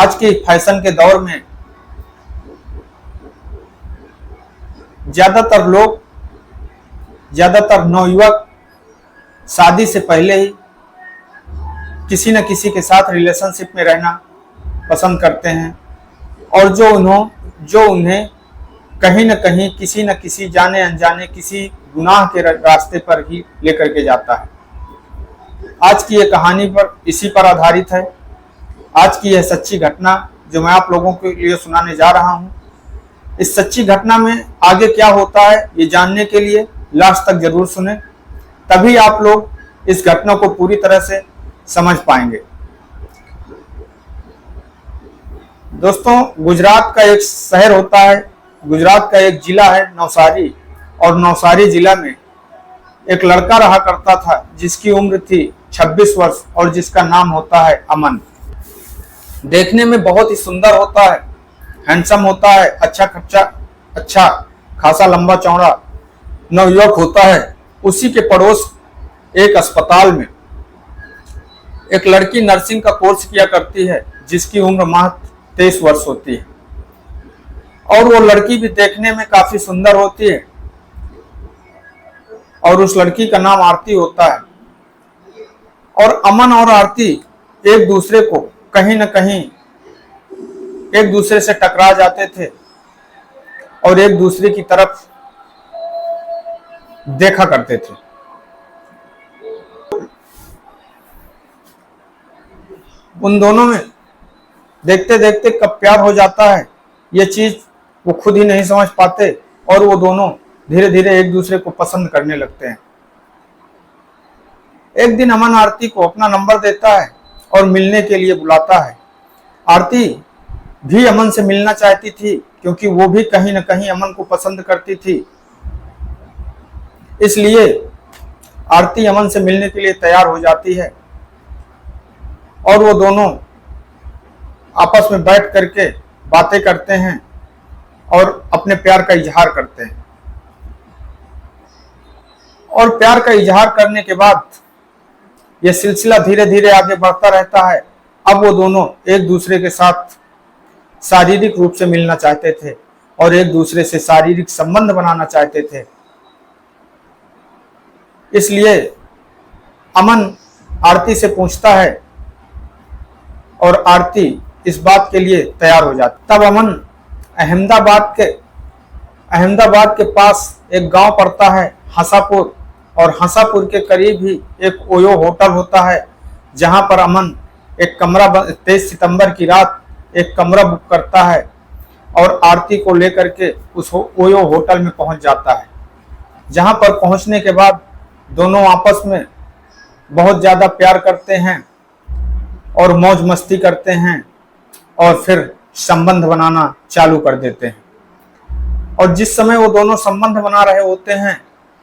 आज के फैशन के दौर में ज्यादातर नवयुवक शादी से पहले ही किसी न किसी के साथ रिलेशनशिप में रहना पसंद करते हैं और जो उन्हें कहीं न कहीं किसी न किसी जाने अनजाने किसी गुनाह के रास्ते पर ही लेकर के जाता है। आज की यह कहानी पर इसी पर आधारित है। आज की यह सच्ची घटना जो मैं आप लोगों के लिए सुनाने जा रहा हूं, इस सच्ची घटना में आगे क्या होता है ये जानने के लिए लास्ट तक जरूर सुने, तभी आप लोग इस घटना को पूरी तरह से समझ पाएंगे। दोस्तों, गुजरात का एक शहर होता है, गुजरात का एक जिला है नवसारी, और नवसारी जिला में एक लड़का रहा करता था जिसकी उम्र थी 26 वर्ष और जिसका नाम होता है अमन। देखने में बहुत ही सुंदर होता है, हैंडसम होता है, अच्छा खासा लंबा चौड़ा नवयुवक होता है। उसी के पड़ोस एक अस्पताल में एक लड़की नर्सिंग का कोर्स किया करती है जिसकी उम्र महज 23 वर्ष होती है और वो लड़की भी देखने में काफी सुंदर होती है और उस लड़की का नाम आरती होता है। और अमन और आरती एक दूसरे को कहीं न कहीं एक दूसरे से टकरा जाते थे और एक दूसरे की तरफ देखा करते थे। उन दोनों में देखते देखते कब प्यार हो जाता है ये चीज वो खुद ही नहीं समझ पाते और वो दोनों धीरे धीरे एक दूसरे को पसंद करने लगते हैं। एक दिन अमन आरती को अपना नंबर देता है और मिलने के लिए बुलाता है। आरती भी अमन से मिलना चाहती थी क्योंकि वो भी कहीं न कहीं अमन को पसंद करती थी, इसलिए आरती अमन से मिलने के लिए तैयार हो जाती है और वो दोनों आपस में बैठ करके बातें करते हैं और अपने प्यार का इजहार करते हैं। और प्यार का इजहार करने के बाद यह सिलसिला धीरे धीरे आगे बढ़ता रहता है। अब वो दोनों एक दूसरे के साथ शारीरिक रूप से मिलना चाहते थे और एक दूसरे से शारीरिक संबंध बनाना चाहते थे, इसलिए अमन आरती से पूछता है और आरती इस बात के लिए तैयार हो जाती। तब अमन अहमदाबाद के पास एक गांव पड़ता है हंसापुर, और हंसापुर के करीब ही एक ओयो होटल होता है जहां पर अमन एक कमरा 23 सितंबर की रात एक कमरा बुक करता है और आरती को लेकर के उस ओयो होटल में पहुंच जाता है, जहां पर पहुंचने के बाद दोनों आपस में बहुत ज्यादा प्यार करते हैं और मौज मस्ती करते हैं और फिर संबंध बनाना चालू कर देते हैं। और जिस समय वो दोनों संबंध बना रहे होते हैं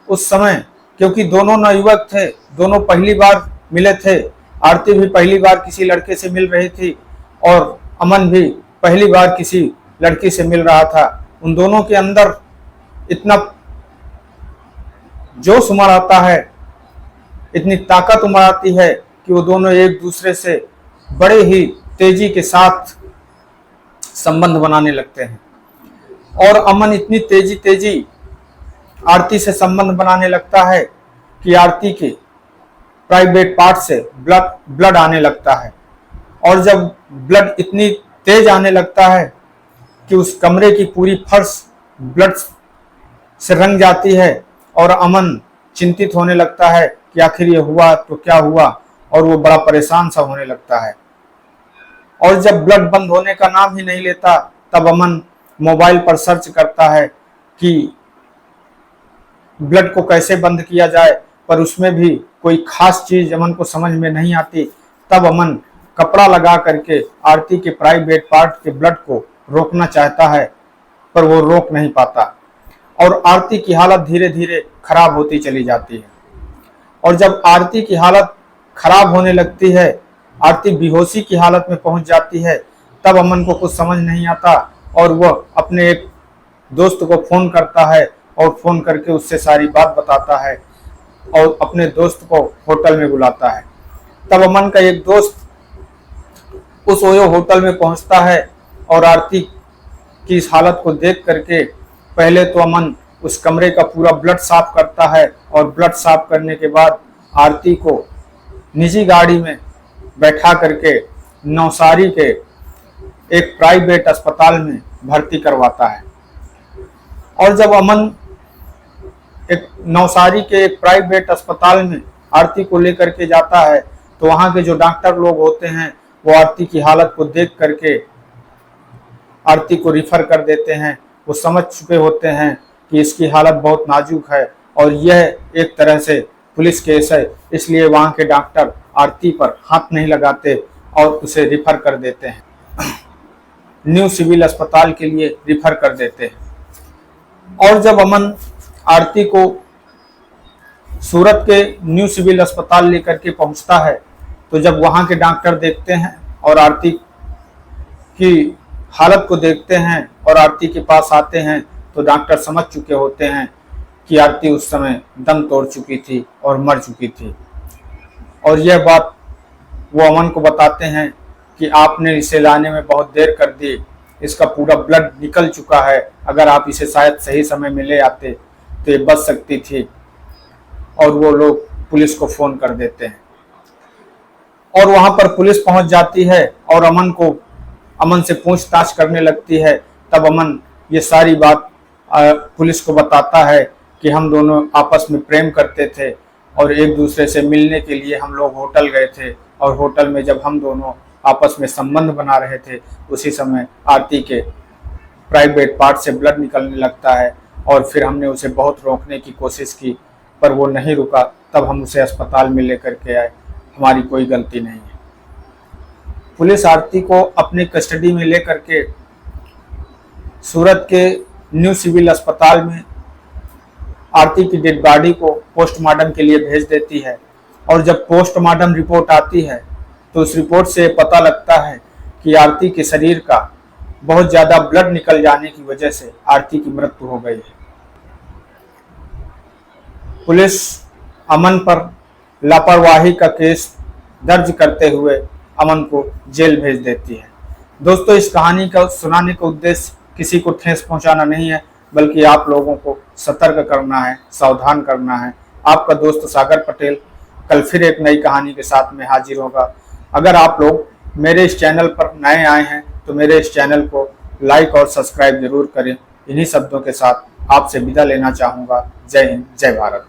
उस समय, क्योंकि दोनों नवयुवक थे, दोनों पहली बार मिले थे, आरती भी पहली बार किसी लड़के से मिल रही थी और अमन भी पहली बार किसी लड़की से मिल रहा था। उन दोनों के अंदर इतना जोश उमड़ आता है, इतनी ताकत उमड़ आती है कि वो दोनों एक दूसरे से बड़े ही तेजी के साथ संबंध बनाने लगते हैं। और अमन इतनी तेजी आरती से संबंध बनाने लगता है कि आरती के प्राइवेट पार्ट से ब्लड आने लगता है, और जब ब्लड इतनी तेज आने लगता है कि उस कमरे की पूरी फर्श ब्लड से रंग जाती है और अमन चिंतित होने लगता है कि आखिर ये हुआ तो क्या हुआ, और वो बड़ा परेशान सा होने लगता है। और जब ब्लड बंद होने का नाम ही नहीं लेता तब अमन मोबाइल पर सर्च करता है कि ब्लड को कैसे बंद किया जाए, पर उसमें भी कोई खास चीज अमन को समझ में नहीं आती। तब अमन कपड़ा लगा करके आरती के प्राइवेट पार्ट के ब्लड को रोकना चाहता है, पर वो रोक नहीं पाता और आरती की हालत धीरे धीरे खराब होती चली जाती है। और जब आरती की हालत खराब होने लगती है, आरती बेहोशी की हालत में पहुंच जाती है, तब अमन को कुछ समझ नहीं आता और वह अपने एक दोस्त को फोन करता है और फोन करके उससे सारी बात बताता है और अपने दोस्त को होटल में बुलाता है। तब अमन का एक दोस्त उस ओयो होटल में पहुंचता है और आरती की इस हालत को देख करके पहले तो अमन उस कमरे का पूरा ब्लड साफ करता है और ब्लड साफ करने के बाद आरती को निजी गाड़ी में बैठा करके नवसारी के एक प्राइवेट अस्पताल में भर्ती करवाता है। और जब अमन एक नवसारी के एक प्राइवेट अस्पताल में आरती को लेकर के जाता है तो वहां के जो डॉक्टर लोग होते हैं वो आरती की हालत को देख करके आरती को रिफर कर देते हैं। वो समझ चुके होते हैं कि इसकी हालत बहुत नाजुक है और यह एक तरह से पुलिस केस है, इसलिए वहां के डॉक्टर आरती पर हाथ नहीं लगाते और उसे रिफर कर देते हैं, न्यू सिविल अस्पताल के लिए रिफर कर देते हैं। और जब अमन आरती को सूरत के न्यू सिविल अस्पताल लेकर के पहुंचता है तो जब वहां के डॉक्टर देखते हैं और आरती की हालत को देखते हैं और आरती के पास आते हैं तो डॉक्टर समझ चुके होते हैं कि आरती उस समय दम तोड़ चुकी थी और मर चुकी थी। और यह बात वो अमन को बताते हैं कि आपने इसे लाने में बहुत देर कर दी, इसका पूरा ब्लड निकल चुका है, अगर आप इसे शायद सही समय में ले आते तो ये बच सकती थी। और वो लोग पुलिस को फोन कर देते हैं और वहां पर पुलिस पहुंच जाती है और अमन से पूछताछ करने लगती है। तब अमन ये सारी बात पुलिस को बताता है कि हम दोनों आपस में प्रेम करते थे और एक दूसरे से मिलने के लिए हम लोग होटल गए थे और होटल में जब हम दोनों आपस में संबंध बना रहे थे उसी समय आरती के प्राइवेट पार्ट से ब्लड निकलने लगता है और फिर हमने उसे बहुत रोकने की कोशिश की पर वो नहीं रुका, तब हम उसे अस्पताल में लेकर के आए, हमारी कोई गलती नहीं है। पुलिस आरती को अपनी कस्टडी में लेकर के सूरत के न्यू सिविल अस्पताल में आरती की डेड बॉडी को पोस्टमार्टम के लिए भेज देती है। और जब पोस्टमार्टम रिपोर्ट आती है तो उस रिपोर्ट से पता लगता है कि आरती के शरीर का बहुत ज़्यादा ब्लड निकल जाने की वजह से आरती की मृत्यु हो गई है। पुलिस अमन पर लापरवाही का केस दर्ज करते हुए अमन को जेल भेज देती है। दोस्तों, इस कहानी का सुनाने का उद्देश्य किसी को ठेस पहुंचाना नहीं है, बल्कि आप लोगों को सतर्क करना है, सावधान करना है। आपका दोस्त सागर पटेल कल फिर एक नई कहानी के साथ में हाजिर होगा। अगर आप लोग मेरे इस चैनल पर नए आए हैं तो मेरे इस चैनल को लाइक और सब्सक्राइब जरूर करें। इन्हीं शब्दों के साथ आपसे विदा लेना चाहूँगा। जय हिंद, जय भारत।